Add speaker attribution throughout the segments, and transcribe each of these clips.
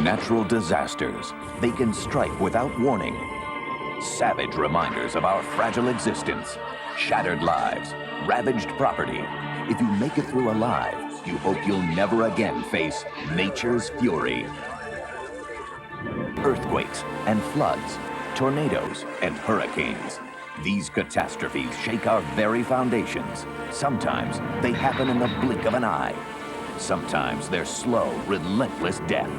Speaker 1: Natural disasters, they can strike without warning. Savage reminders of our fragile existence, shattered lives, ravaged property. If you make it through alive, you hope you'll never again face nature's fury. Earthquakes and floods, tornadoes and hurricanes. These catastrophes shake our very foundations. Sometimes they happen in the blink of an eye. Sometimes they're slow, relentless death.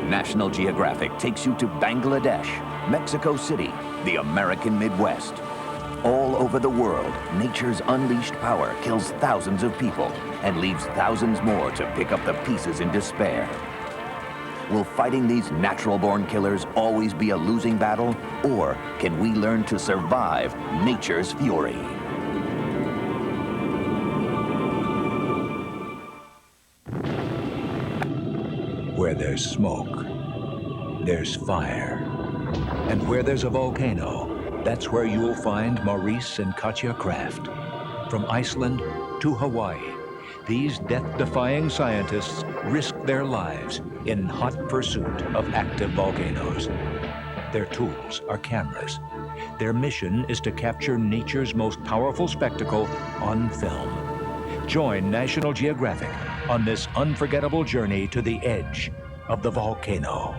Speaker 1: National Geographic takes you to Bangladesh, Mexico City, the American Midwest. All over the world, nature's unleashed power kills thousands of people and leaves thousands more to pick up the pieces in despair. Will fighting these natural-born killers always be a losing battle, or can we learn to survive nature's fury?
Speaker 2: Where there's smoke, there's fire. And where there's a volcano, that's where you'll find Maurice and Katja Kraft. From Iceland to Hawaii, these death-defying scientists risk their lives in hot pursuit of active volcanoes. Their tools are cameras. Their mission is to capture nature's most powerful spectacle on film. Join National Geographic on this unforgettable journey to the edge of the volcano.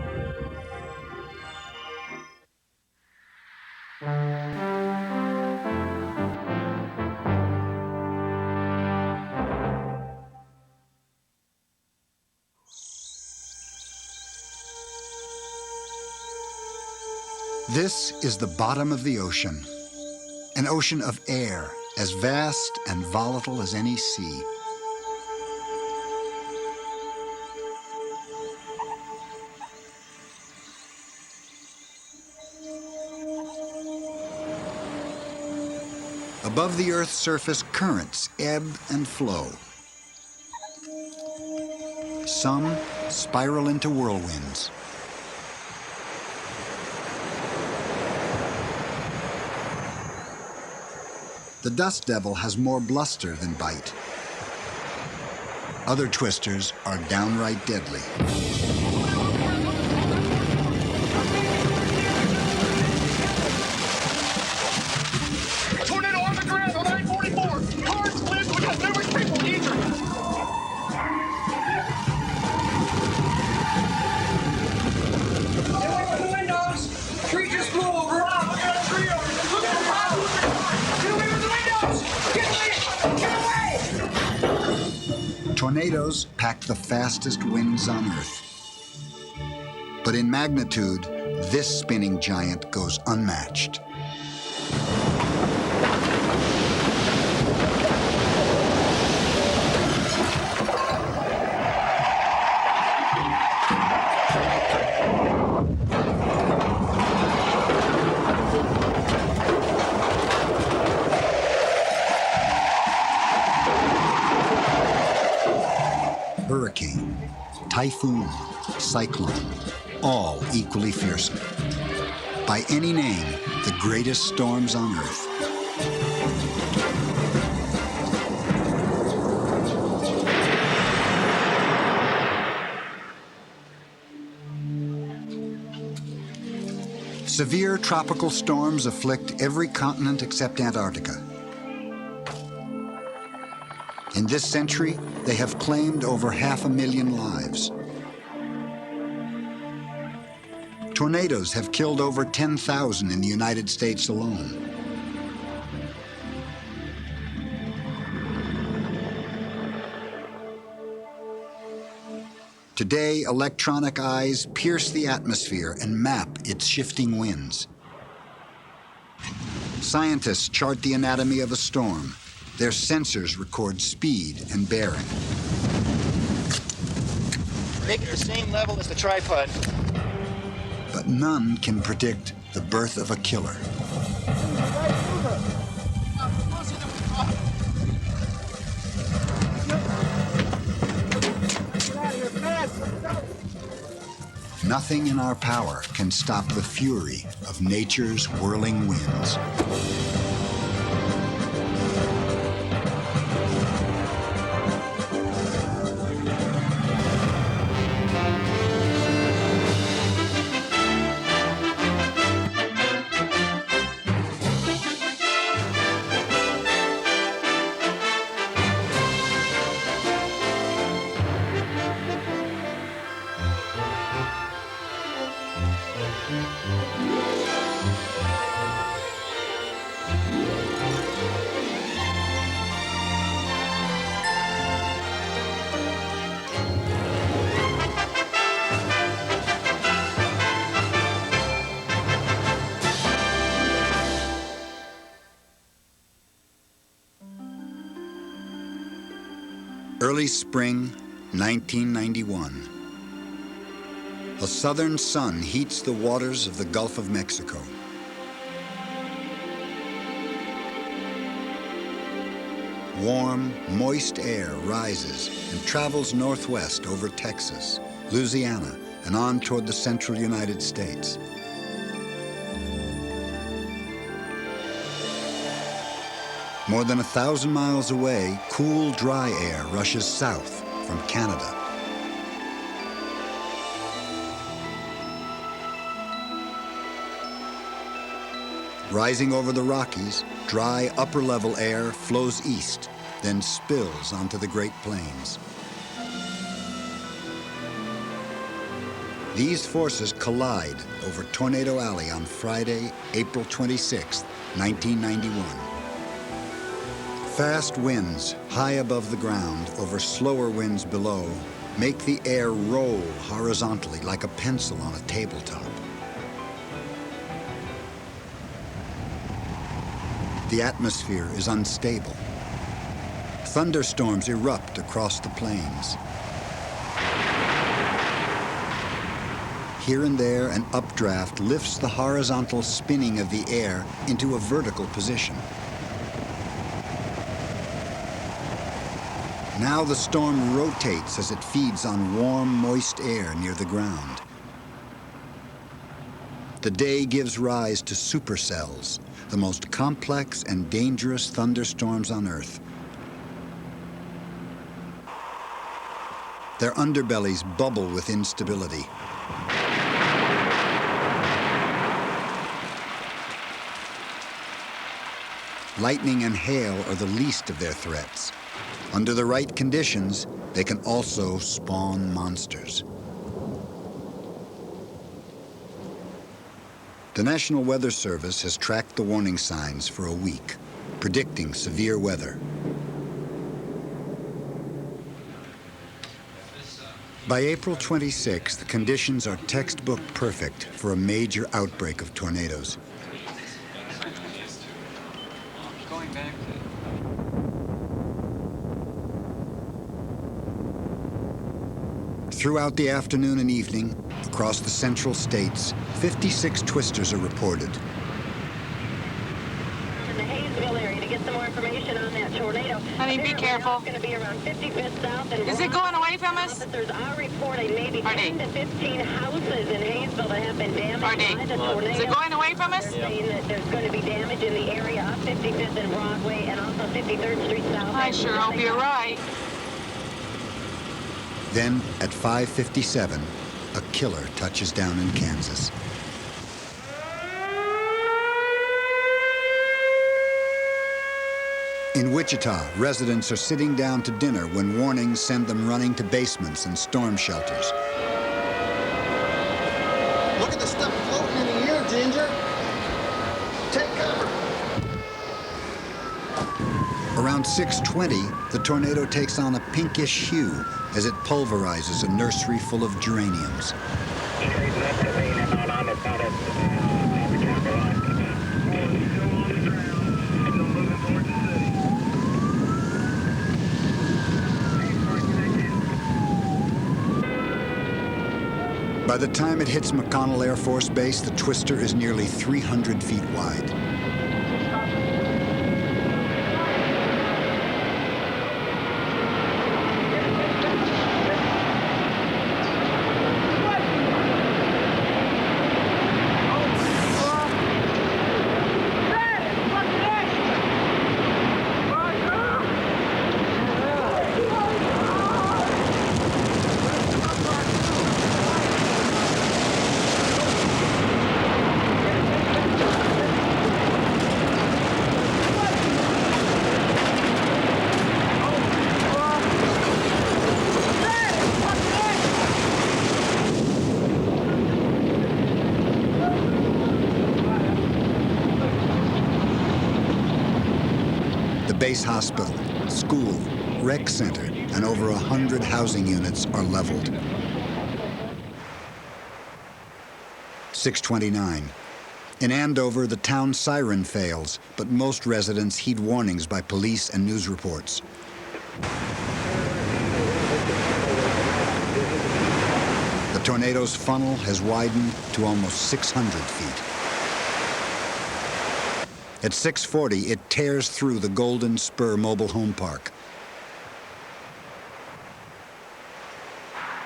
Speaker 3: This is the bottom of the ocean, an ocean of air as vast and volatile as any sea. Above the Earth's surface, currents ebb and flow. Some spiral into whirlwinds. The dust devil has more bluster than bite. Other twisters are downright deadly.
Speaker 4: Tornado on the ground on I-44. Cars split. We got numerous people injured. Get away from the windows. A tree just blew over. Wow, look at that tree over there. Look at the house. Get away from the windows. Get away.
Speaker 3: Tornadoes pack the fastest winds on Earth. But in magnitude, this spinning giant goes unmatched. Hurricane, typhoon, cyclone, all equally fearsome. By any name, the greatest storms on Earth. Severe tropical storms afflict every continent except Antarctica. In this century, they have claimed over 500,000 lives. Tornadoes have killed over 10,000 in the United States alone. Today, electronic eyes pierce the atmosphere and map its shifting winds. Scientists chart the anatomy of a storm. Their sensors record speed and bearing.
Speaker 5: Make it the same level as the tripod.
Speaker 3: But none can predict the birth of a killer. Nothing in our power can stop the fury of nature's whirling winds. Early spring, 1991. A southern sun heats the waters of the Gulf of Mexico. Warm, moist air rises and travels northwest over Texas, Louisiana, and on toward the central United States. More than 1,000 miles away, cool, dry air rushes south from Canada. Rising over the Rockies, dry upper-level air flows east, then spills onto the Great Plains. These forces collide over Tornado Alley on Friday, April 26, 1991. Fast winds high above the ground over slower winds below make the air roll horizontally like a pencil on a tabletop. The atmosphere is unstable. Thunderstorms erupt across the plains. Here and there, an updraft lifts the horizontal spinning of the air into a vertical position. Now the storm rotates as it feeds on warm, moist air near the ground. The day gives rise to supercells, the most complex and dangerous thunderstorms on Earth. Their underbellies bubble with instability. Lightning and hail are the least of their threats. Under the right conditions, they can also spawn monsters. The National Weather Service has tracked the warning signs for a week, predicting severe weather. By April 26, the conditions are textbook perfect for a major outbreak of tornadoes. Throughout the afternoon and evening, across the central states, 56 twisters are reported.
Speaker 6: In the Hayesville area to get some more information on that tornado.
Speaker 7: Honey, be careful.
Speaker 6: It's going to be around 55th South and
Speaker 7: Is it going away from us?
Speaker 6: Officers are reporting maybe 10 to 15 houses in Hayesville that have been damaged by the tornado.
Speaker 7: Is it going away from us?
Speaker 6: They're saying that there's going to be damage in the area of 55th and Broadway and also 53rd Street South.
Speaker 7: I sure hope you're right.
Speaker 3: Then, at 5:57, a killer touches down in Kansas. In Wichita, residents are sitting down to dinner when warnings send them running to basements and storm shelters.
Speaker 4: Look at the stuff floating in the air, Ginger. Take cover.
Speaker 3: Around 6:20, the tornado takes on a pinkish hue as it pulverizes a nursery full of geraniums. By the time it hits McConnell Air Force Base, the twister is nearly 300 feet wide. Base hospital, school, rec center, and over 100 housing units are leveled. 6:29. In Andover, the town siren fails, but most residents heed warnings by police and news reports. The tornado's funnel has widened to almost 600 feet. At 6:40, it tears through the Golden Spur Mobile Home Park.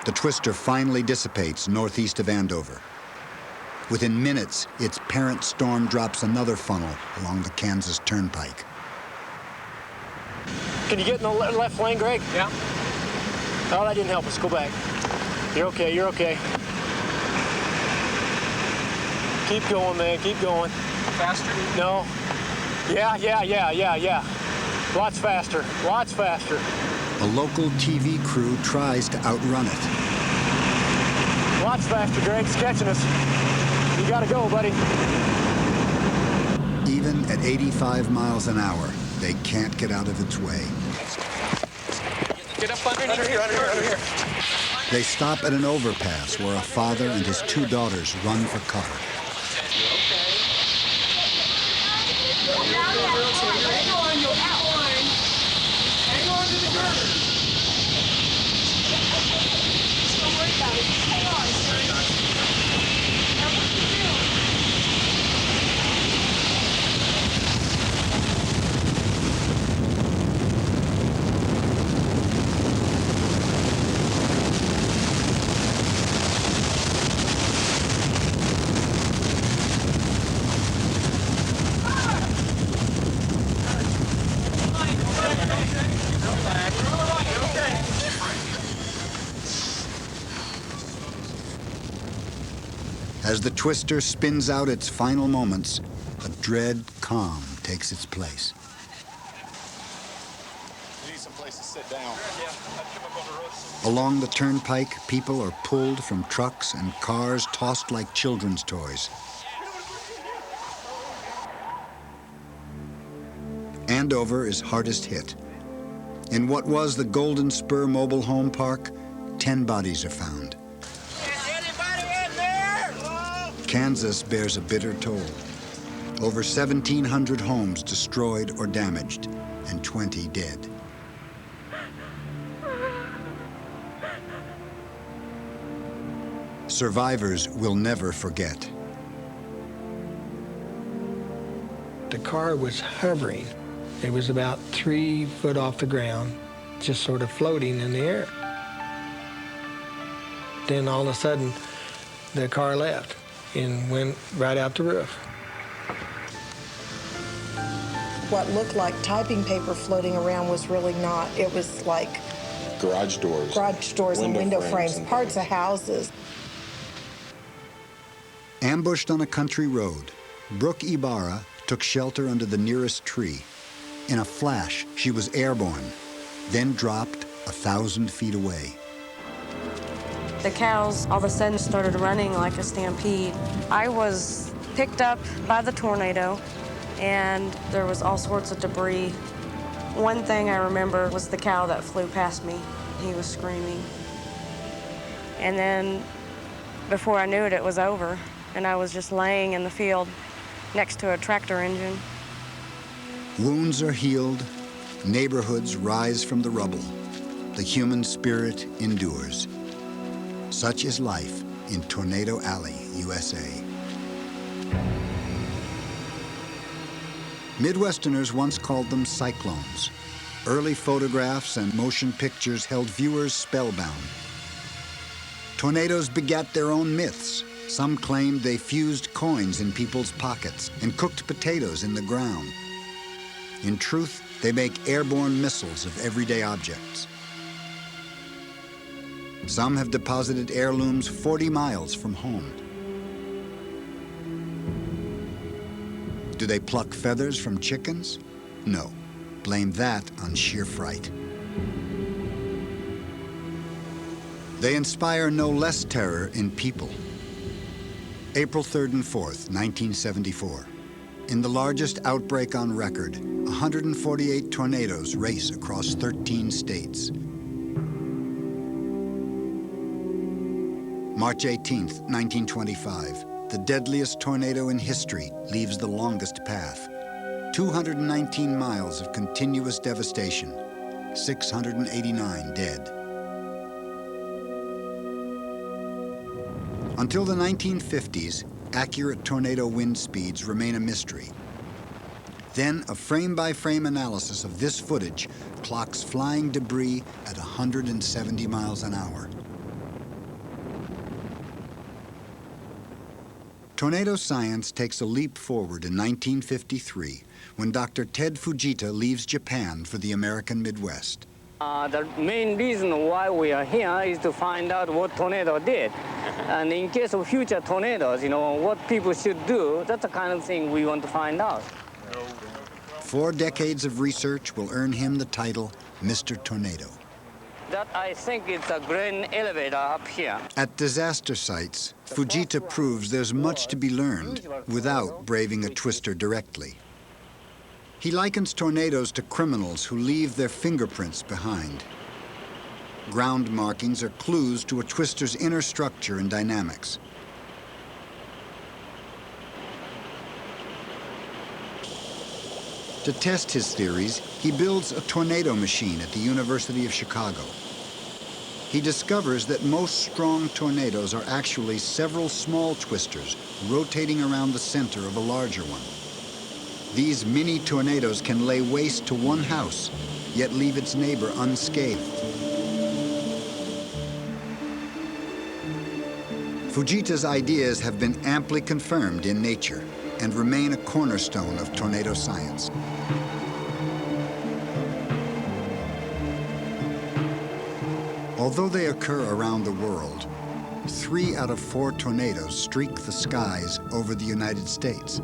Speaker 3: The twister finally dissipates northeast of Andover. Within minutes, its parent storm drops another funnel along the Kansas Turnpike.
Speaker 8: Can you get in the left lane, Greg? Yeah. Oh, that didn't help us. Go back. You're okay, you're okay. Keep going, man, keep going.
Speaker 5: Faster?
Speaker 8: No. Yeah. Lots faster, lots faster.
Speaker 3: A local TV crew tries to outrun it.
Speaker 8: Lots faster, Greg, it's catching us. You gotta go, buddy.
Speaker 3: Even at 85 miles an hour, they can't get out of its way.
Speaker 5: Get up under here.
Speaker 3: They stop at an overpass where a father and his two daughters run for cover.
Speaker 4: Hang on to the girder. Don't worry about it. Just hang on. Now what do you do?
Speaker 3: As the twister spins out its final moments, a dread calm takes its place.
Speaker 5: You need some place to sit down.
Speaker 3: Along the turnpike, people are pulled from trucks and cars tossed like children's toys. Andover is hardest hit. In what was the Golden Spur Mobile Home Park, 10 bodies are found. Kansas bears a bitter toll. Over 1,700 homes destroyed or damaged, and 20 dead. Survivors will never forget.
Speaker 9: The car was hovering. It was about 3 foot off the ground, just sort of floating in the air. Then all of a sudden, the car left and went right out the roof.
Speaker 10: What looked like typing paper floating around was really not. It was like
Speaker 11: garage doors
Speaker 10: and window frames, parts of houses.
Speaker 3: Ambushed on a country road, Brooke Ibarra took shelter under the nearest tree. In a flash, she was airborne, then dropped 1,000 feet away.
Speaker 12: The cows all of a sudden started running like a stampede. I was picked up by the tornado, and there was all sorts of debris. One thing I remember was the cow that flew past me. He was screaming. And then before I knew it, it was over, and I was just laying in the field next to a tractor engine.
Speaker 3: Wounds are healed, neighborhoods rise from the rubble. The human spirit endures. Such is life in Tornado Alley, USA. Midwesterners once called them cyclones. Early photographs and motion pictures held viewers spellbound. Tornadoes begat their own myths. Some claimed they fused coins in people's pockets and cooked potatoes in the ground. In truth, they make airborne missiles of everyday objects. Some have deposited heirlooms 40 miles from home. Do they pluck feathers from chickens? No. Blame that on sheer fright. They inspire no less terror in people. April 3rd and 4th, 1974. In the largest outbreak on record, 148 tornadoes race across 13 states. March 18th, 1925, the deadliest tornado in history leaves the longest path. 219 miles of continuous devastation, 689 dead. Until the 1950s, accurate tornado wind speeds remain a mystery. Then a frame-by-frame analysis of this footage clocks flying debris at 170 miles an hour. Tornado science takes a leap forward in 1953 when Dr. Ted Fujita leaves Japan for the American Midwest.
Speaker 8: The main reason why we are here is to find out what tornado did. And in case of future tornadoes, what people should do, that's the kind of thing we want to find out.
Speaker 3: 4 decades of research will earn him the title Mr. Tornado.
Speaker 8: That, I think, it's a grain elevator up here.
Speaker 3: At disaster sites, Fujita proves there's much to be learned without braving a twister directly. He likens tornadoes to criminals who leave their fingerprints behind. Ground markings are clues to a twister's inner structure and dynamics. To test his theories, he builds a tornado machine at the University of Chicago. He discovers that most strong tornadoes are actually several small twisters rotating around the center of a larger one. These mini tornadoes can lay waste to one house, yet leave its neighbor unscathed. Fujita's ideas have been amply confirmed in nature and remain a cornerstone of tornado science. Although they occur around the world, 3 out of 4 tornadoes streak the skies over the United States.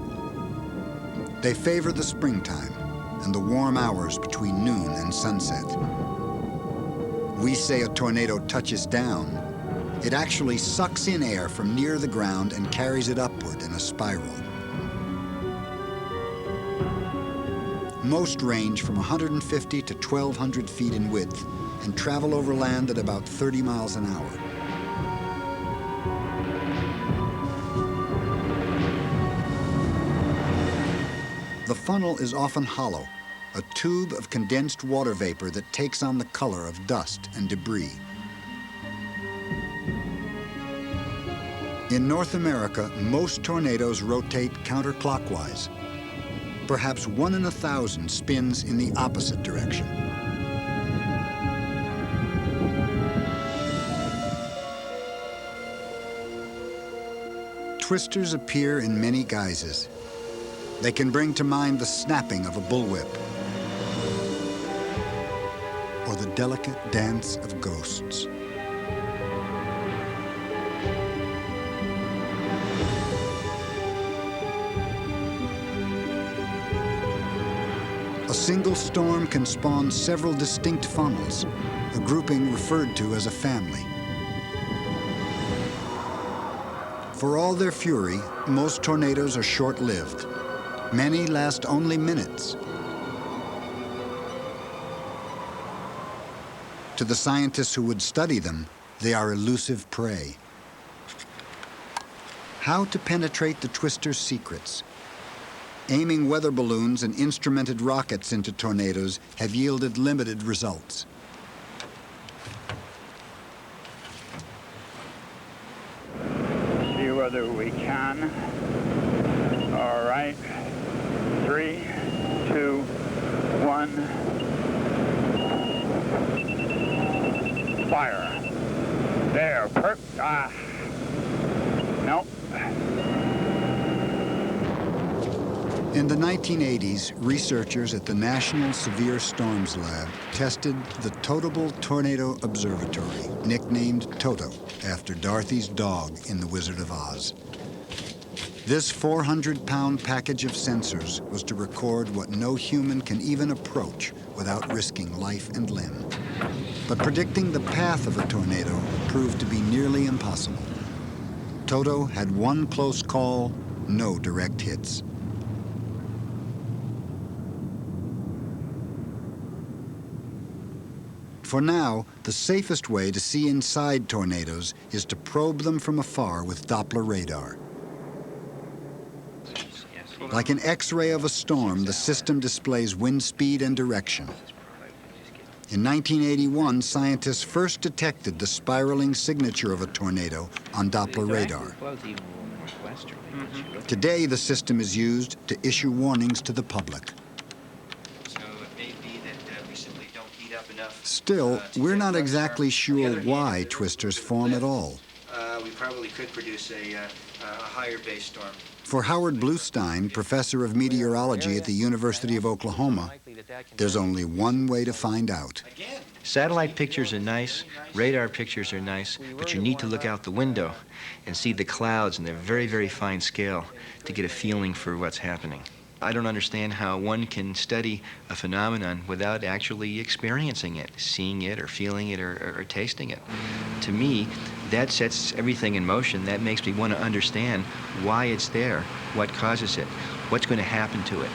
Speaker 3: They favor the springtime and the warm hours between noon and sunset. We say a tornado touches down. It actually sucks in air from near the ground and carries it upward in a spiral. Most range from 150 to 1,200 feet in width and travel over land at about 30 miles an hour. The funnel is often hollow, a tube of condensed water vapor that takes on the color of dust and debris. In North America, most tornadoes rotate counterclockwise. Perhaps 1 in 1,000 spins in the opposite direction. Twisters appear in many guises. They can bring to mind the snapping of a bullwhip or the delicate dance of ghosts. A single storm can spawn several distinct funnels, a grouping referred to as a family. For all their fury, most tornadoes are short-lived. Many last only minutes. To the scientists who would study them, they are elusive prey. How to penetrate the twister's secrets? Aiming weather balloons and instrumented rockets into tornadoes have yielded limited results.
Speaker 13: See whether we can. All right. 3, 2, 1. Fire. There. Nope.
Speaker 3: In the 1980s, researchers at the National Severe Storms Lab tested the Totable Tornado Observatory, nicknamed Toto, after Dorothy's dog in The Wizard of Oz. This 400-pound package of sensors was to record what no human can even approach without risking life and limb. But predicting the path of a tornado proved to be nearly impossible. Toto had one close call, no direct hits. For now, the safest way to see inside tornadoes is to probe them from afar with Doppler radar. Like an X-ray of a storm, the system displays wind speed and direction. In 1981, scientists first detected the spiraling signature of a tornado on Doppler radar. Today, the system is used to issue warnings to the public.
Speaker 14: So it may be that we simply don't heat up enough.
Speaker 3: Still, we're not exactly sure why twisters form at all.
Speaker 14: We probably could produce a higher base storm.
Speaker 3: For Howard Bluestein, professor of meteorology at the University of Oklahoma, there's only one way to find out.
Speaker 14: Satellite pictures are nice, radar pictures are nice, but you need to look out the window and see the clouds in their very, very fine scale to get a feeling for what's happening. I don't understand how one can study a phenomenon without actually experiencing it, seeing it or feeling it or tasting it. To me, that sets everything in motion. That makes me want to understand why it's there, what causes it, what's going to happen to it.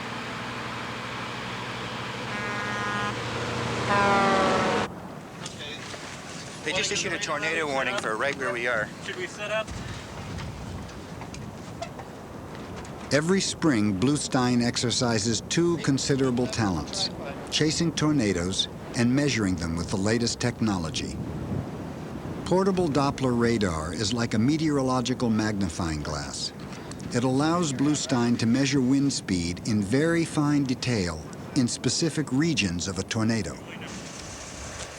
Speaker 14: They just issued a tornado warning for right where we are.
Speaker 5: Should we set up?
Speaker 3: Every spring, Bluestein exercises two considerable talents: chasing tornadoes and measuring them with the latest technology. Portable Doppler radar is like a meteorological magnifying glass. It allows Bluestein to measure wind speed in very fine detail in specific regions of a tornado.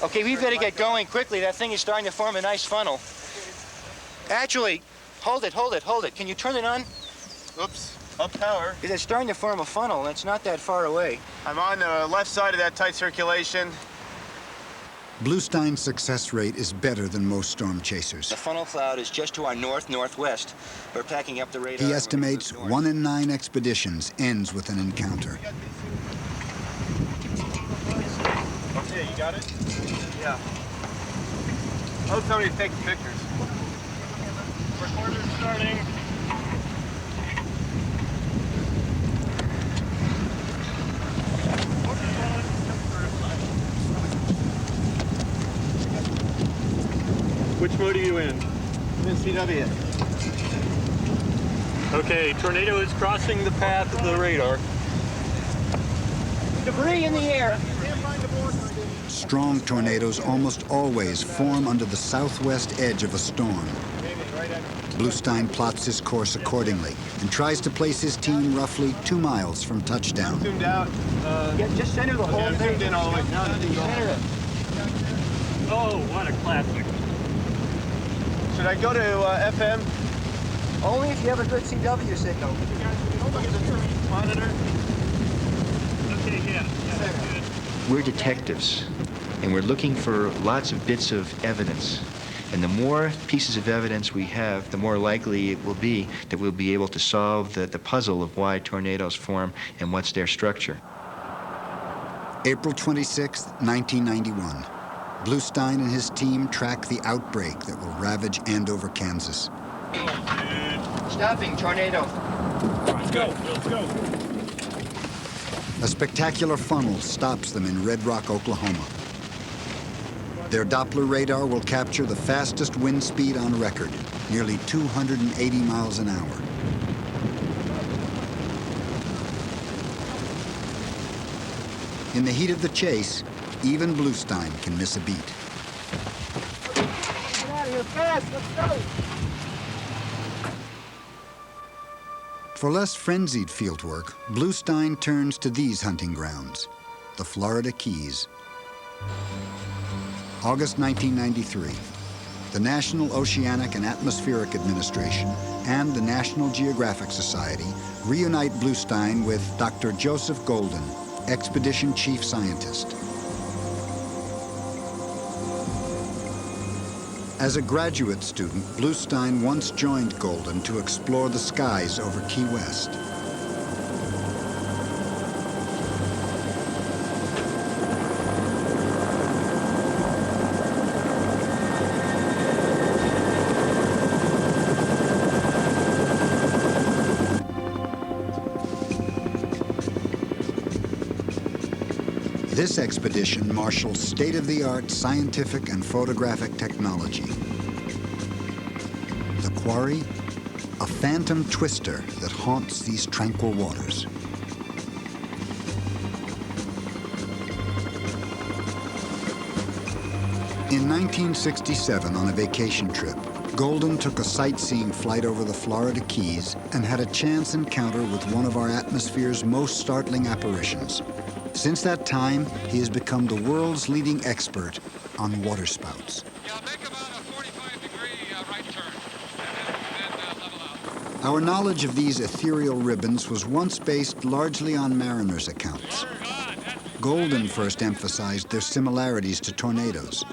Speaker 14: Okay, we better get going quickly. That thing is starting to form a nice funnel. Actually, hold it. Can you turn it on?
Speaker 5: Oops. Up power.
Speaker 14: Because it's starting to form a funnel, and it's not that far away.
Speaker 5: I'm on the left side of that tight circulation.
Speaker 3: Bluestein's success rate is better than most storm chasers.
Speaker 14: The funnel cloud is just to our north-northwest. We're packing up the radar.
Speaker 3: He estimates 1 in 9 expeditions ends with an encounter.
Speaker 5: Okay, you got it? Yeah. Oh, tell me to take the pictures. Recorder starting. Which mode are you in? I'm in CW. Okay, tornado is crossing the path of the radar.
Speaker 14: Debris in the air.
Speaker 3: Strong tornadoes almost always form under the southwest edge of a storm. Bluestein plots his course accordingly and tries to place his team roughly 2 miles from touchdown.
Speaker 5: Zoomed out.
Speaker 14: Yeah, just center the whole thing.
Speaker 5: Zoomed in all the way down.
Speaker 14: Center it.
Speaker 5: Oh, what a classic. Should I go to FM?
Speaker 14: Only if you have a good CW signal.
Speaker 5: Look at the monitor. Okay, yeah.
Speaker 14: We're detectives, and we're looking for lots of bits of evidence. And the more pieces of evidence we have, the more likely it will be that we'll be able to solve the puzzle of why tornadoes form and what's their structure.
Speaker 3: April 26, 1991. Bluestein and his team track the outbreak that will ravage Andover, Kansas.
Speaker 14: Stopping, tornado.
Speaker 5: Let's go.
Speaker 3: A spectacular funnel stops them in Red Rock, Oklahoma. Their Doppler radar will capture the fastest wind speed on record, nearly 280 miles an hour. In the heat of the chase, even Bluestein can miss a beat.
Speaker 4: Get out of here fast, let's go!
Speaker 3: For less frenzied fieldwork, Bluestein turns to these hunting grounds, the Florida Keys. August 1993. The National Oceanic and Atmospheric Administration and the National Geographic Society reunite Bluestein with Dr. Joseph Golden, Expedition Chief Scientist. As a graduate student, Bluestein once joined Golden to explore the skies over Key West. This expedition marshals state-of-the-art scientific and photographic technology. The quarry, a phantom twister that haunts these tranquil waters. In 1967, on a vacation trip, Golden took a sightseeing flight over the Florida Keys and had a chance encounter with one of our atmosphere's most startling apparitions. Since that time, he has become the world's leading expert on waterspouts.
Speaker 15: Yeah, make about a 45-degree right turn, and then level out.
Speaker 3: Our knowledge of these ethereal ribbons was once based largely on mariners' accounts. Golden first emphasized their similarities to tornadoes.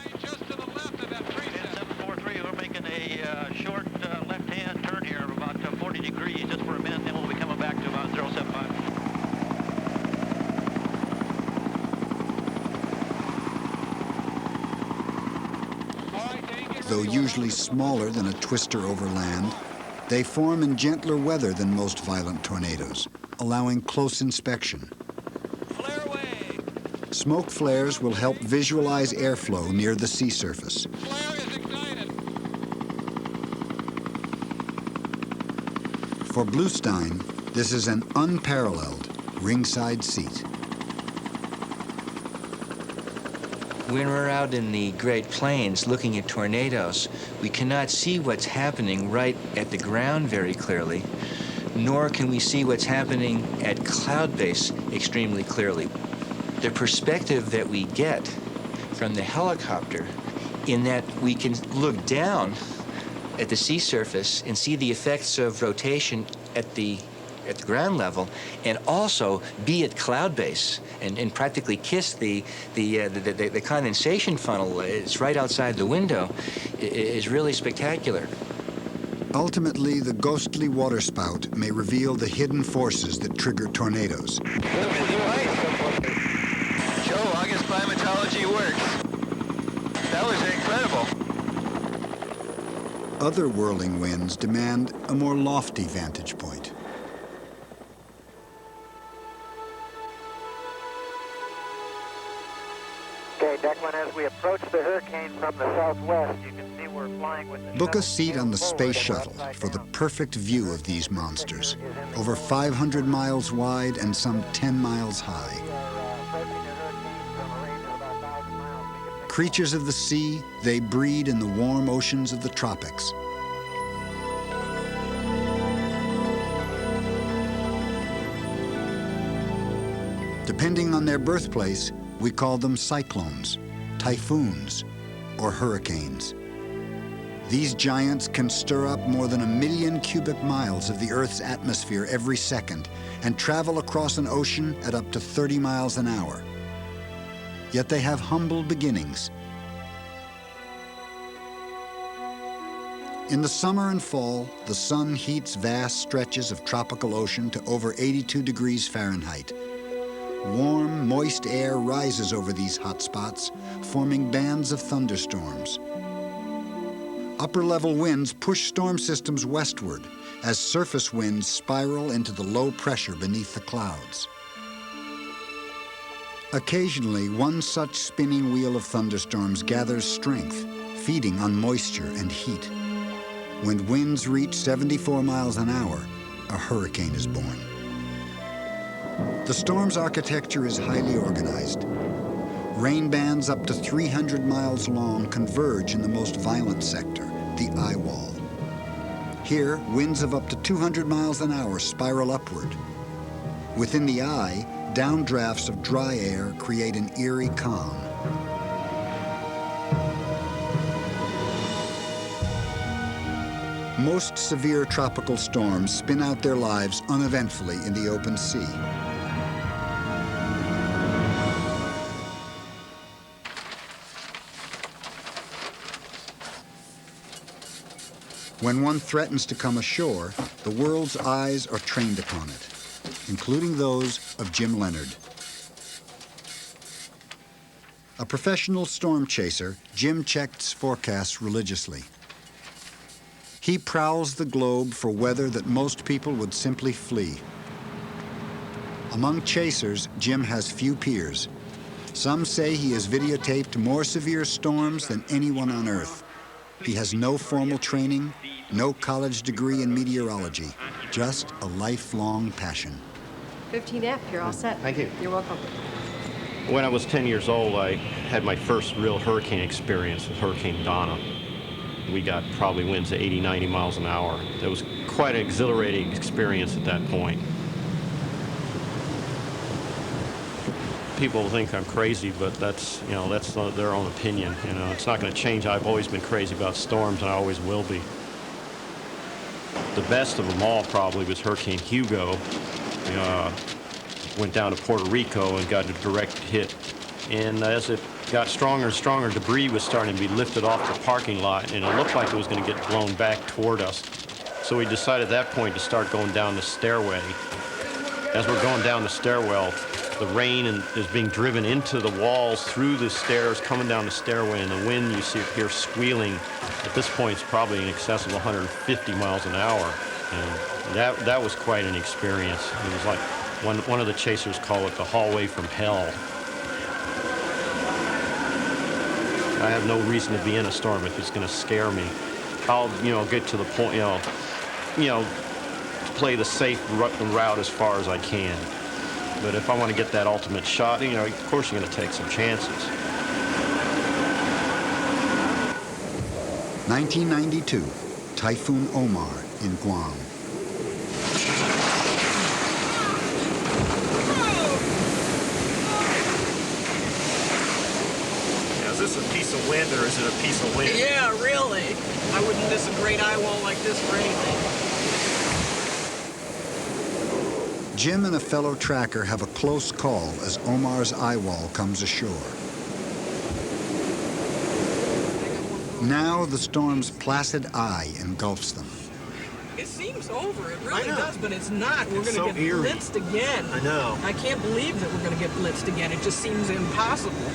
Speaker 16: We're making a short left-hand turn here of about 40 degrees just for a minute, then we'll be coming back to about 075.
Speaker 3: Though usually smaller than a twister over land, they form in gentler weather than most violent tornadoes, allowing close inspection. Smoke flares will help visualize airflow near the sea surface. For Bluestein, this is an unparalleled ringside seat.
Speaker 14: When we're out in the Great Plains looking at tornadoes, we cannot see what's happening right at the ground very clearly, nor can we see what's happening at cloud base extremely clearly. The perspective that we get from the helicopter, in that we can look down at the sea surface and see the effects of rotation at the ground level, and also be at cloud base and practically kiss the condensation funnel. It's right outside the window. Is really spectacular.
Speaker 3: Ultimately, the ghostly waterspout may reveal the hidden forces that trigger tornadoes.
Speaker 16: Joe, August climatology works. That was incredible.
Speaker 3: Other whirling winds demand a more lofty vantage point.
Speaker 17: Okay, Declan, as we approach the hurricane from the southwest, you can see we're flying with the
Speaker 3: Book a seat on the space shuttle for the perfect view of these monsters, over 500 miles wide and some 10 miles high. Creatures of the sea, they breed in the warm oceans of the tropics. Depending on their birthplace, we call them cyclones, typhoons, or hurricanes. These giants can stir up more than 1 million cubic miles of the Earth's atmosphere every second and travel across an ocean at up to 30 miles an hour. Yet they have humble beginnings. In the summer and fall, the sun heats vast stretches of tropical ocean to over 82 degrees Fahrenheit. Warm, moist air rises over these hot spots, forming bands of thunderstorms. Upper-level winds push storm systems westward as surface winds spiral into the low pressure beneath the clouds. Occasionally, one such spinning wheel of thunderstorms gathers strength, feeding on moisture and heat. When winds reach 74 miles an hour, a hurricane is born. The storm's architecture is highly organized. Rain bands up to 300 miles long converge in the most violent sector, the eye wall. Here, winds of up to 200 miles an hour spiral upward. Within the eye, downdrafts of dry air create an eerie calm. Most severe tropical storms spin out their lives uneventfully in the open sea. When one threatens to come ashore, the world's eyes are trained upon it, including those of Jim Leonard. A professional storm chaser, Jim checks forecasts religiously. He prowls the globe for weather that most people would simply flee. Among chasers, Jim has few peers. Some say he has videotaped more severe storms than anyone on Earth. He has no formal training, no college degree in meteorology, just a lifelong passion.
Speaker 18: 15F, you're all set.
Speaker 14: Thank you.
Speaker 18: You're welcome.
Speaker 5: When I was 10 years old, I had my first real hurricane experience with Hurricane Donna. We got probably winds of 80, 90 miles an hour. It was quite an exhilarating experience at that point. People think I'm crazy, but that's their own opinion. It's not going to change. I've always been crazy about storms, and I always will be. The best of them all probably was Hurricane Hugo. Went down to Puerto Rico and got a direct hit. And as it got stronger and stronger, debris was starting to be lifted off the parking lot, and it looked like it was going to get blown back toward us. So we decided at that point to start going down the stairway. As we're going down the stairwell, the rain is being driven into the walls, through the stairs, coming down the stairway, and the wind you see up here squealing. At this point, it's probably in excess of 150 miles an hour. And that was quite an experience. It was like one of the chasers called it the hallway from hell. I have no reason to be in a storm if it's going to scare me. I'll, get to the point, play the safe route as far as I can. But if I want to get that ultimate shot, of course you're going to take some chances.
Speaker 3: 1992, Typhoon Omar in Guam.
Speaker 5: Is this a piece of wind or is it a piece of wind?
Speaker 18: Yeah, really. I wouldn't miss a great eye wall like this for anything.
Speaker 3: Jim and a fellow tracker have a close call as Omar's eye wall comes ashore. Now the storm's placid eye engulfs them.
Speaker 18: It seems over, it really does, but it's not. We're going to get
Speaker 5: eerie.
Speaker 18: blitzed again.
Speaker 5: I know.
Speaker 18: I can't believe that we're going to get blitzed again. It just seems impossible.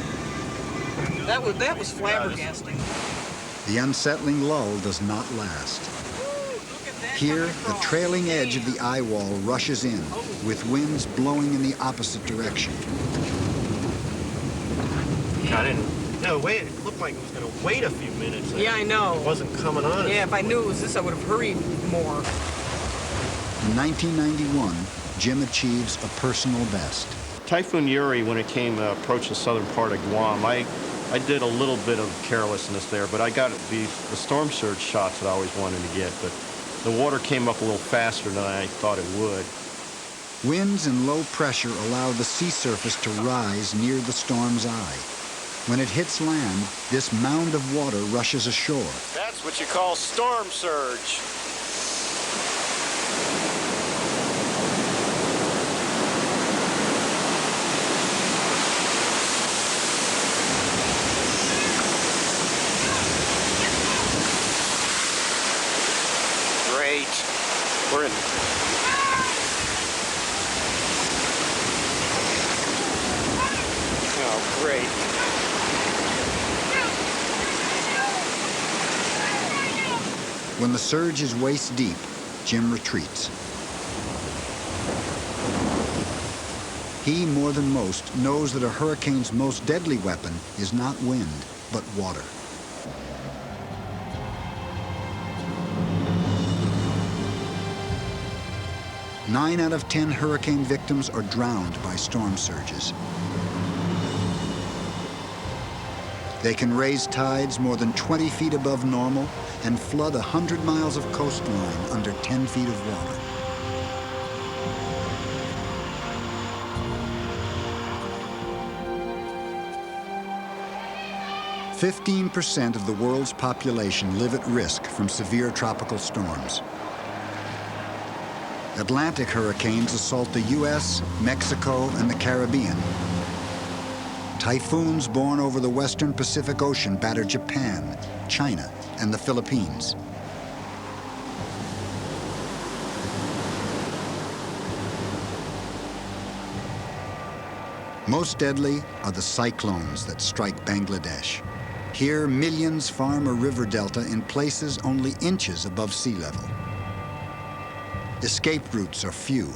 Speaker 18: That was flabbergasting.
Speaker 3: The unsettling lull does not last. Here, the trailing edge of the eye wall rushes in, with winds blowing in the opposite direction.
Speaker 5: It looked like it was going to wait a few minutes.
Speaker 18: Yeah, I know.
Speaker 5: It wasn't coming on.
Speaker 18: Yeah, if I knew it was this, I would have hurried more.
Speaker 3: In 1991, Jim achieves a personal best.
Speaker 5: Typhoon Uri, when it approached the southern part of Guam, I did a little bit of carelessness there, but I got the storm surge shots that I always wanted to get, but the water came up a little faster than I thought it would.
Speaker 3: Winds and low pressure allow the sea surface to rise near the storm's eye. When it hits land, this mound of water rushes ashore.
Speaker 5: That's what you call storm surge. We're in. Oh, great.
Speaker 3: When the surge is waist deep, Jim retreats. He, more than most, knows that a hurricane's most deadly weapon is not wind, but water. Nine out of 10 hurricane victims are drowned by storm surges. They can raise tides more than 20 feet above normal and flood 100 miles of coastline under 10 feet of water. %15% of the world's population live at risk from severe tropical storms. Atlantic hurricanes assault the U.S., Mexico, and the Caribbean. Typhoons born over the western Pacific Ocean batter Japan, China, and the Philippines. Most deadly are the cyclones that strike Bangladesh. Here, millions farm a river delta in places only inches above sea level. Escape routes are few.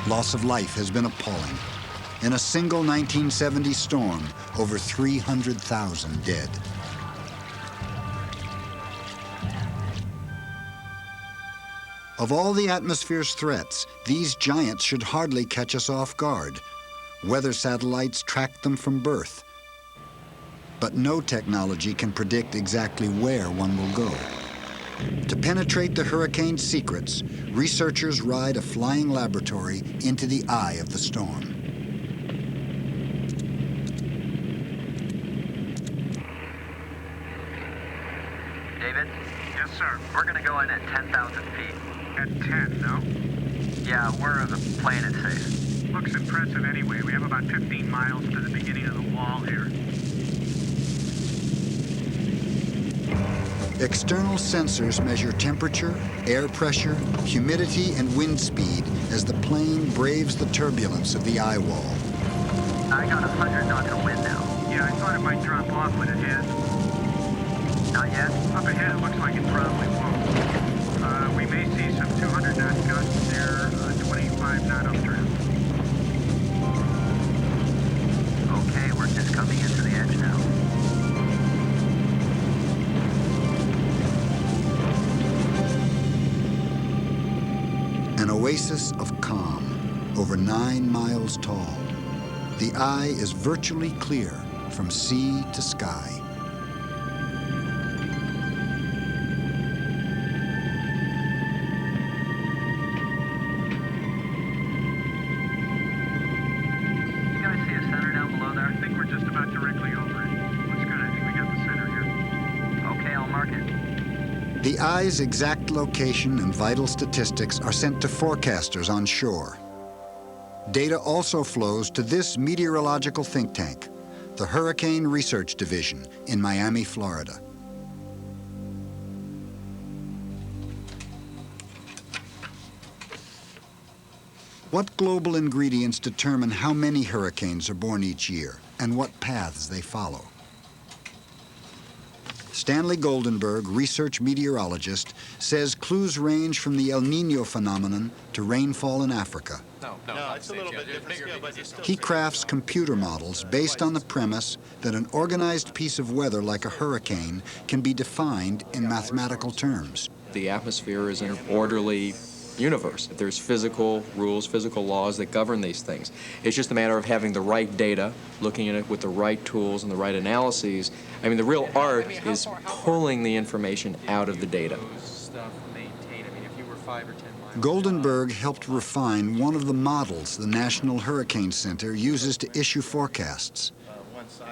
Speaker 3: Loss of life has been appalling. In a single 1970 storm, over 300,000 dead. Of all the atmosphere's threats, these giants should hardly catch us off guard. Weather satellites track them from birth. But no technology can predict exactly where one will go. To penetrate the hurricane's secrets, researchers ride a flying laboratory into the eye of the storm.
Speaker 19: David? Yes, sir. We're going to go in at 10,000 feet. At 10, no? Yeah, we're playing it safe.
Speaker 20: Looks impressive anyway. We have about 15 miles to the beginning of the wall here.
Speaker 3: External sensors measure temperature, air pressure, humidity, and wind speed as the plane braves the turbulence of the eye wall.
Speaker 19: I got 100 knots of wind now.
Speaker 20: Yeah, I thought it might drop off when it has.
Speaker 19: Not yet?
Speaker 20: Up ahead, it looks like it probably won't. We may see some 200 knot gusts there, 25 knot updraft.
Speaker 19: Okay, we're just coming into the edge now.
Speaker 3: An oasis of calm, over 9 miles tall. The eye is virtually clear from sea to sky.
Speaker 19: You guys see a center down below there?
Speaker 20: I think we're just about directly over it. Looks good. I think we got the center here.
Speaker 19: Okay, I'll mark it.
Speaker 3: The eye's exact location and vital statistics are sent to forecasters on shore. Data also flows to this meteorological think tank, the Hurricane Research Division in Miami, Florida. What global ingredients determine how many hurricanes are born each year and what paths they follow? Stanley Goldenberg, research meteorologist, says clues range from the El Niño phenomenon to rainfall in Africa.
Speaker 21: No, it's a little bit different scale, but it's still...
Speaker 3: He crafts computer models based on the premise that an organized piece of weather like a hurricane can be defined in mathematical terms.
Speaker 22: The atmosphere is an orderly universe. There's physical rules, physical laws that govern these things. It's just a matter of having the right data, looking at it with the right tools and the right analyses. I mean, the real art is pulling the information out of the data.
Speaker 3: Goldenberg helped refine one of the models the National Hurricane Center uses to issue forecasts.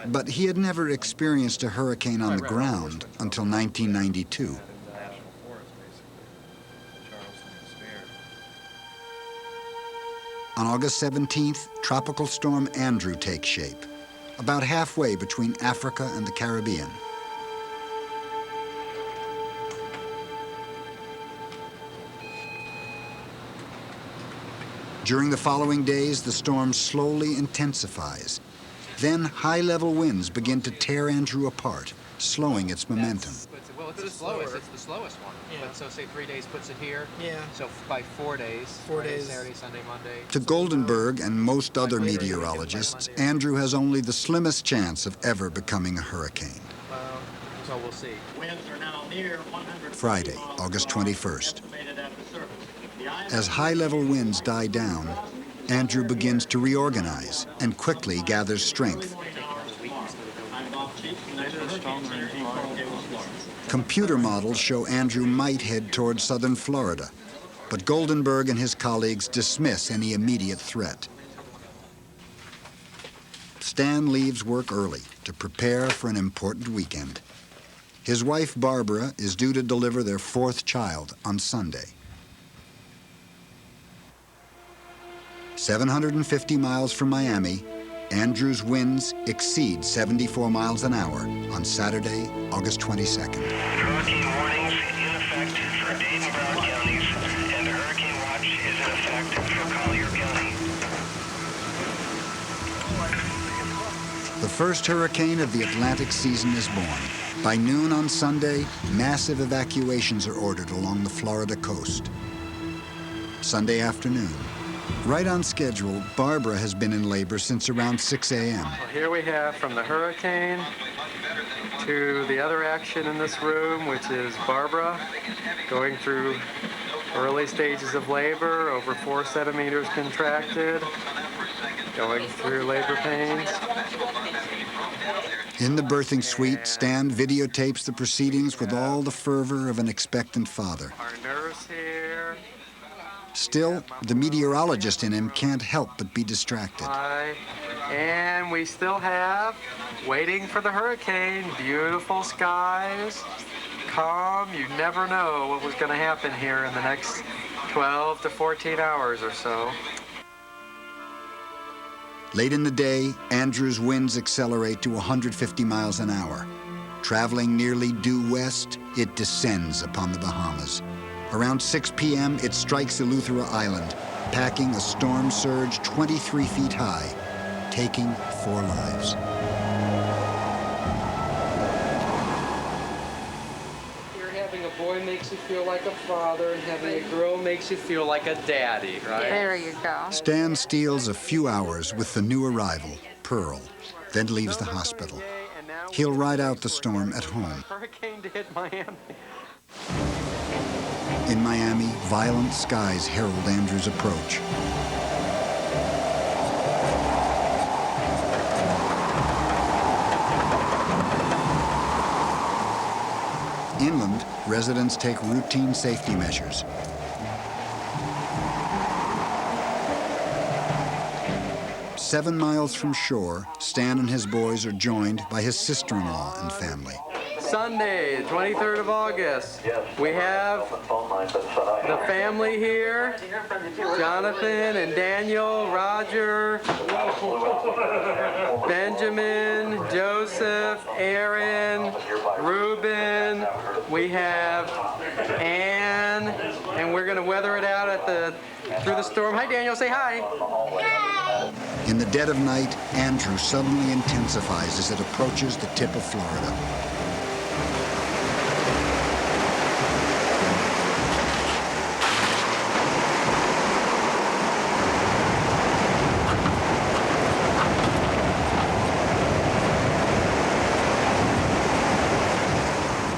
Speaker 3: But he had never experienced a hurricane on the ground until 1992. On August 17th, Tropical Storm Andrew takes shape, about halfway between Africa and the Caribbean. During the following days, the storm slowly intensifies. Then high-level winds begin to tear Andrew apart, slowing its momentum.
Speaker 23: Well, it's the slowest. It's the slowest one. Yeah. But so say 3 days puts it here. Yeah. So by 4 days. 4 days. Saturday, Sunday, Monday.
Speaker 3: To Goldenberg and most other meteorologists, Andrew has only the slimmest chance of ever becoming a hurricane.
Speaker 23: So we'll see.
Speaker 20: Winds are now near 100.
Speaker 3: Friday, August 21st. As high-level winds die down, Andrew begins to reorganize and quickly gathers strength. Computer models show Andrew might head towards southern Florida, but Goldenberg and his colleagues dismiss any immediate threat. Stan leaves work early to prepare for an important weekend. His wife, Barbara, is due to deliver their 4th child on Sunday. 750 miles from Miami, Andrew's winds exceed 74 miles an hour on Saturday, August 22nd.
Speaker 24: Hurricane warnings in effect for Dade and Broward counties, and a hurricane watch is in effect for Collier County.
Speaker 3: The first hurricane of the Atlantic season is born. By noon on Sunday, massive evacuations are ordered along the Florida coast. Sunday afternoon, right on schedule, Barbara has been in labor since around 6 a.m.
Speaker 23: Well, here we have from the hurricane to the other action in this room, which is Barbara going through
Speaker 1: Early stages of labor, over 4 centimeters contracted, going through labor pains.
Speaker 3: In the birthing suite, Stan videotapes the proceedings with all the fervor of an expectant father.
Speaker 1: Our nurse here.
Speaker 3: Still, the meteorologist in him can't help but be distracted.
Speaker 1: And we still have, waiting for the hurricane, beautiful skies, calm. You never know what was going to happen here in the next 12 to 14 hours or so.
Speaker 3: Late in the day, Andrew's winds accelerate to 150 miles an hour. Traveling nearly due west, it descends upon the Bahamas. Around 6 p.m., it strikes Eleuthera Island, packing a storm surge 23 feet high, taking 4 lives.
Speaker 1: Having a boy makes you feel like a father, and having a girl makes you feel like a daddy, right?
Speaker 12: There you go.
Speaker 3: Stan steals a few hours with the new arrival, Pearl, then leaves the hospital. He'll ride out the storm at home.
Speaker 1: Hurricane to hit Miami.
Speaker 3: In Miami, violent skies herald Andrew's approach. Inland, residents take routine safety measures. Seven miles from shore, Stan and his boys are joined by his sister-in-law and family.
Speaker 1: Sunday, 23rd of August. We have the family here, Jonathan and Daniel, Roger, Benjamin, Joseph, Aaron, Reuben. We have Ann, and we're going to weather it out through the storm. Hi, Daniel, say hi.
Speaker 3: In the dead of night, Andrew suddenly intensifies as it approaches the tip of Florida.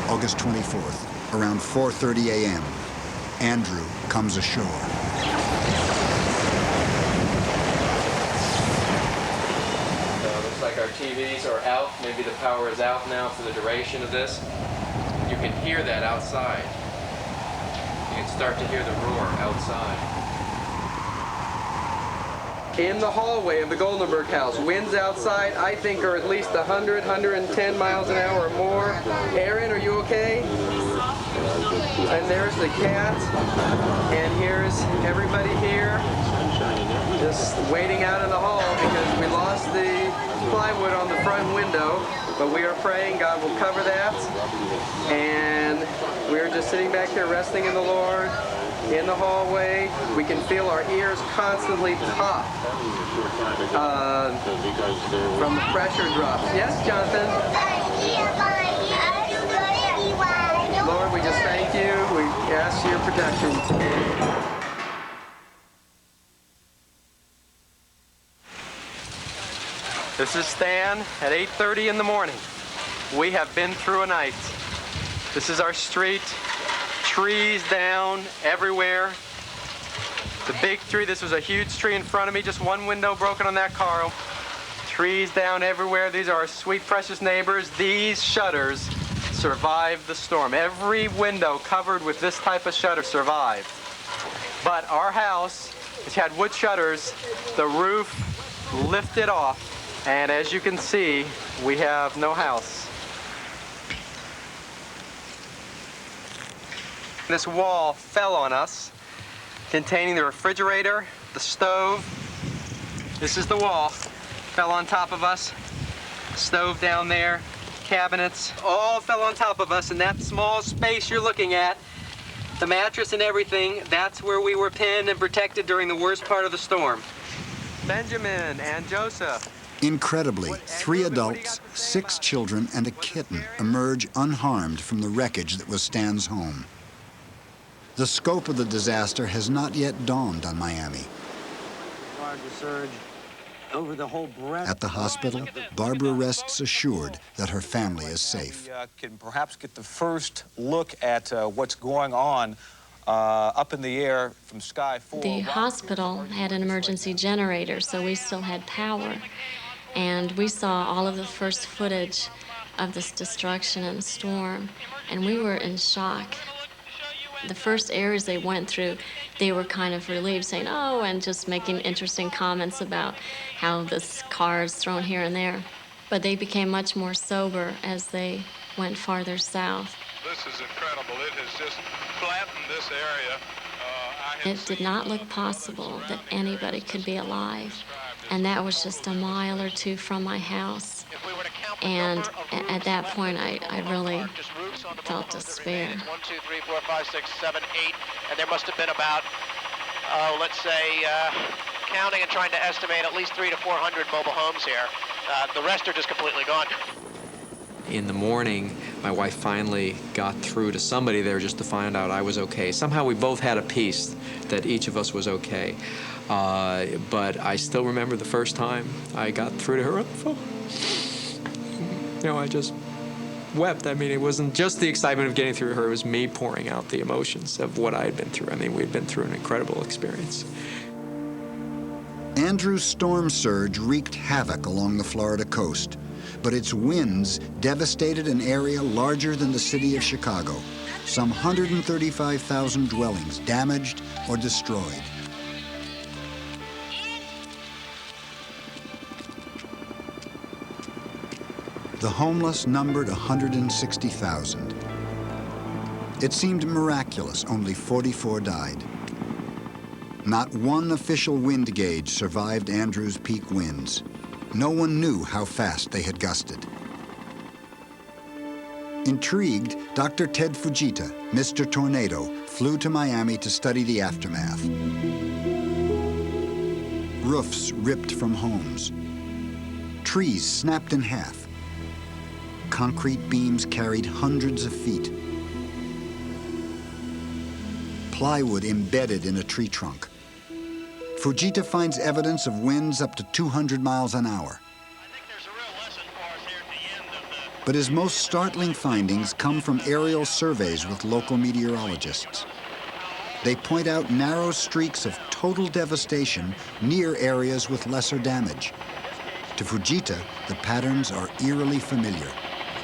Speaker 3: August 24th, around 4:30 a.m., Andrew comes ashore.
Speaker 1: Looks like our TVs are out. Maybe the power is out now for the duration of this. You can hear that outside. You can start to hear the roar outside. In the hallway of the Goldenberg house, winds outside I think are at least 100, 110 miles an hour or more. Aaron, are you okay? And there's the cat, and here's everybody here just waiting out in the hall because we lost the plywood on the front window, but we are praying God will cover that, and we're just sitting back here resting in the Lord. In the hallway, we can feel our ears constantly pop from the pressure drops. Yes, Jonathan? Lord, we just thank you. We ask your protection. This is Stan at 8:30 in the morning. We have been through a night. This is our street. Trees down everywhere. The big tree, this was a huge tree in front of me, just one window broken on that car. Trees down everywhere. These are our sweet, precious neighbors. These shutters survived the storm. Every window covered with this type of shutter survived. But our house, which had wood shutters, the roof lifted off, and as you can see, we have no house. This wall fell on us, containing the refrigerator, the stove. This is the wall. Fell on top of us. Stove down there, cabinets, all fell on top of us. And that small space you're looking at, the mattress and everything, that's where we were pinned and protected during the worst part of the storm. Benjamin and Joseph.
Speaker 3: Incredibly, 3 adults, 6 children, and a kitten emerge unharmed from the wreckage that was Stan's home. The scope of the disaster has not yet dawned on Miami. At the hospital, Barbara rests assured that her family is safe.
Speaker 2: We can perhaps get the first look at what's going on up in the air from Sky 4.
Speaker 6: The hospital had an emergency generator, so we still had power. And we saw all of the first footage of this destruction and storm, and we were in shock. The first areas they went through, they were kind of relieved, saying, oh, and just making interesting comments about how this car is thrown here and there. But they became much more sober as they went farther south.
Speaker 15: This is incredible. It has just flattened this area.
Speaker 6: It did not look possible that anybody could be alive. And that was just a mile or two from my house. And at that point, I really felt despair.
Speaker 16: 1, 2, 3, 4, 5, 6, 7, 8, and there must have been about, let's say, counting and trying to estimate at least 300 to 400 mobile homes here. The rest are just completely gone.
Speaker 22: In the morning, my wife finally got through to somebody there just to find out I was okay. Somehow we both had a peace that each of us was okay. But I still remember the first time I got through to her on the phone. You know, I just wept. I mean, it wasn't just the excitement of getting through to her, it was me pouring out the emotions of what I had been through. I mean, we'd been through an incredible experience.
Speaker 3: Andrew's storm surge wreaked havoc along the Florida coast, but its winds devastated an area larger than the city of Chicago. Some 135,000 dwellings damaged or destroyed. The homeless numbered 160,000. It seemed miraculous only 44 died. Not one official wind gauge survived Andrew's peak winds. No one knew how fast they had gusted. Intrigued, Dr. Ted Fujita, Mr. Tornado, flew to Miami to study the aftermath. Roofs ripped from homes. Trees snapped in half. Concrete beams carried hundreds of feet. Plywood embedded in a tree trunk. Fujita finds evidence of winds up to 200 miles an hour. But his most startling findings come from aerial surveys with local meteorologists. They point out narrow streaks of total devastation near areas with lesser damage. To Fujita, the patterns are eerily familiar.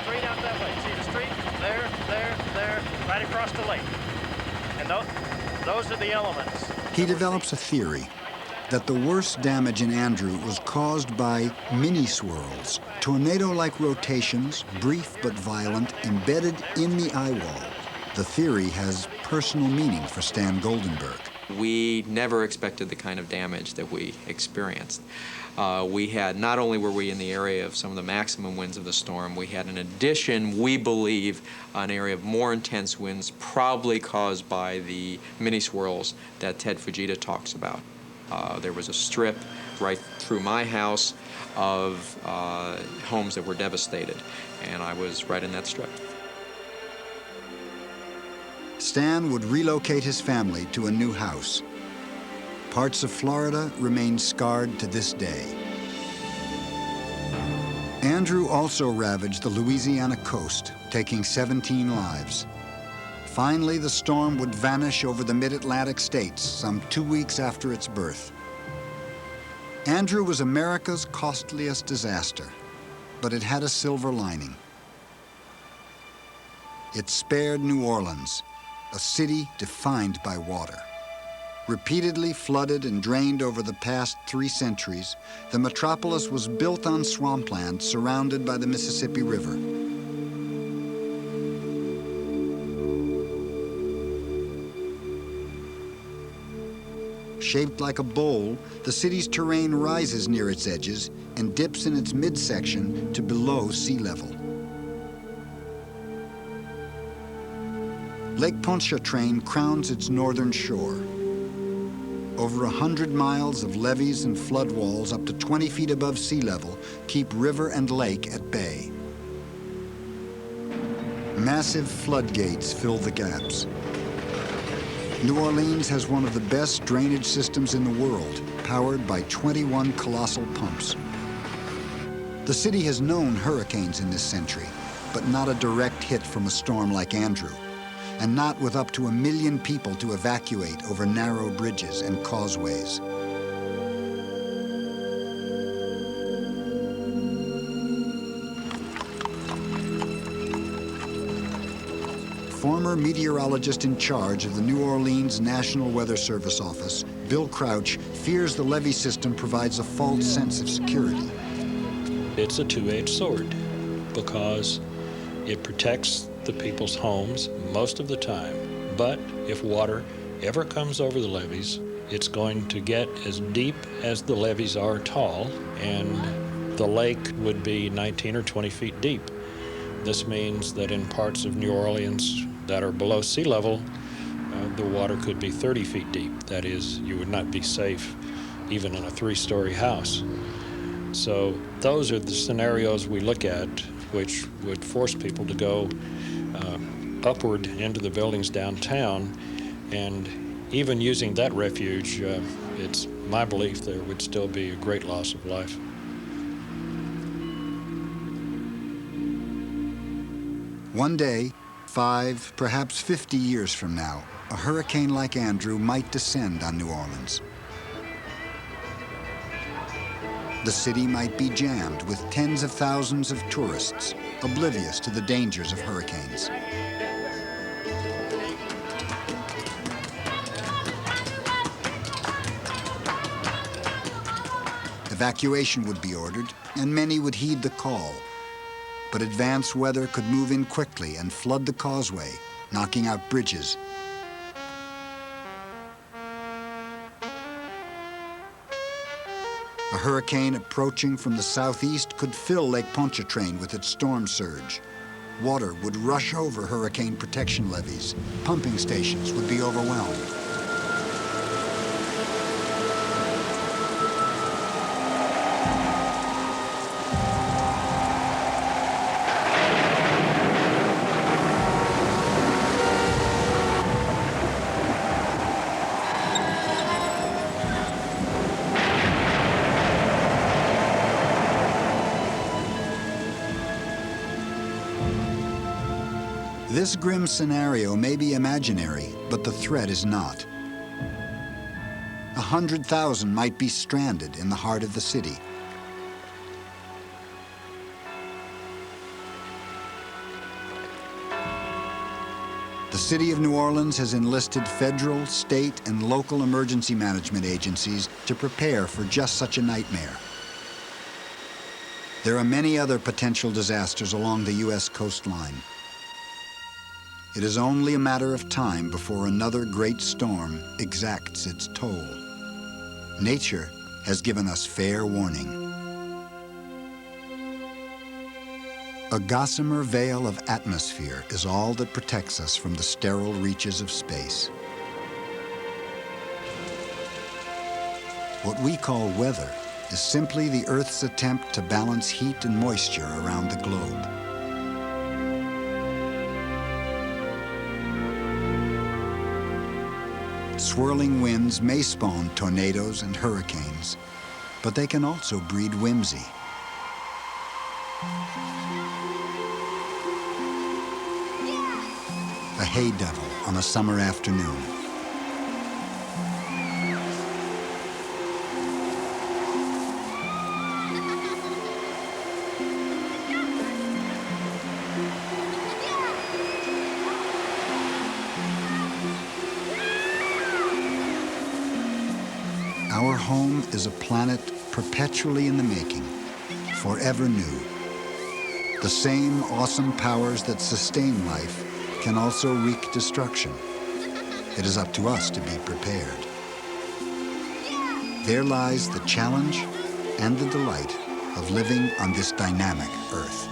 Speaker 16: Straight out that way. See the street? There, right across the lake. And those are the elements.
Speaker 3: He develops a theory that the worst damage in Andrew was caused by mini-swirls, tornado-like rotations, brief but violent, embedded in the eye wall. The theory has personal meaning for Stan Goldenberg.
Speaker 22: We never expected the kind of damage that we experienced. We had, not only were we in the area of some of the maximum winds of the storm, we had in addition, we believe, an area of more intense winds, probably caused by the mini swirls that Ted Fujita talks about. There was a strip right through my house of homes that were devastated, and I was right in that strip.
Speaker 3: Stan would relocate his family to a new house. Parts of Florida remain scarred to this day. Andrew also ravaged the Louisiana coast, taking 17 lives. Finally, the storm would vanish over the mid-Atlantic states some 2 weeks after its birth. Andrew was America's costliest disaster, but it had a silver lining. It spared New Orleans, a city defined by water. Repeatedly flooded and drained over the past 3 centuries, the metropolis was built on swampland surrounded by the Mississippi River. Shaped like a bowl, the city's terrain rises near its edges and dips in its midsection to below sea level. Lake Pontchartrain crowns its northern shore. Over 100 miles of levees and floodwalls up to 20 feet above sea level keep river and lake at bay. Massive floodgates fill the gaps. New Orleans has one of the best drainage systems in the world, powered by 21 colossal pumps. The city has known hurricanes in this century, but not a direct hit from a storm like Andrew. and not with up to 1 million people to evacuate over narrow bridges and causeways. Former meteorologist in charge of the New Orleans National Weather Service office, Bill Crouch, fears the levee system provides a false sense of security.
Speaker 7: It's a two-edged sword because it protects the people's homes most of the time. But if water ever comes over the levees, it's going to get as deep as the levees are tall, and the lake would be 19 or 20 feet deep. This means that in parts of New Orleans that are below sea level, the water could be 30 feet deep. That is, you would not be safe even in a 3-story house. So those are the scenarios we look at, which would force people to go upward into the buildings downtown. And even using that refuge, it's my belief there would still be a great loss of life.
Speaker 3: One day, 5, perhaps 50 years from now, a hurricane like Andrew might descend on New Orleans. The city might be jammed with tens of thousands of tourists, oblivious to the dangers of hurricanes. Evacuation would be ordered, and many would heed the call. But advanced weather could move in quickly and flood the causeway, knocking out bridges. A hurricane approaching from the southeast could fill Lake Pontchartrain with its storm surge. Water would rush over hurricane protection levees. Pumping stations would be overwhelmed. This grim scenario may be imaginary, but the threat is not. 100,000 might be stranded in the heart of the city. The city of New Orleans has enlisted federal, state, and local emergency management agencies to prepare for just such a nightmare. There are many other potential disasters along the U.S. coastline. It is only a matter of time before another great storm exacts its toll. Nature has given us fair warning. A gossamer veil of atmosphere is all that protects us from the sterile reaches of space. What we call weather is simply the Earth's attempt to balance heat and moisture around the globe. Swirling winds may spawn tornadoes and hurricanes, but they can also breed whimsy. A hay devil on a summer afternoon. Our home is a planet perpetually in the making, forever new. The same awesome powers that sustain life can also wreak destruction. It is up to us to be prepared. There lies the challenge and the delight of living on this dynamic Earth.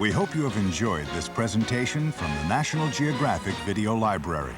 Speaker 8: We hope you have enjoyed this presentation from the National Geographic Video Library.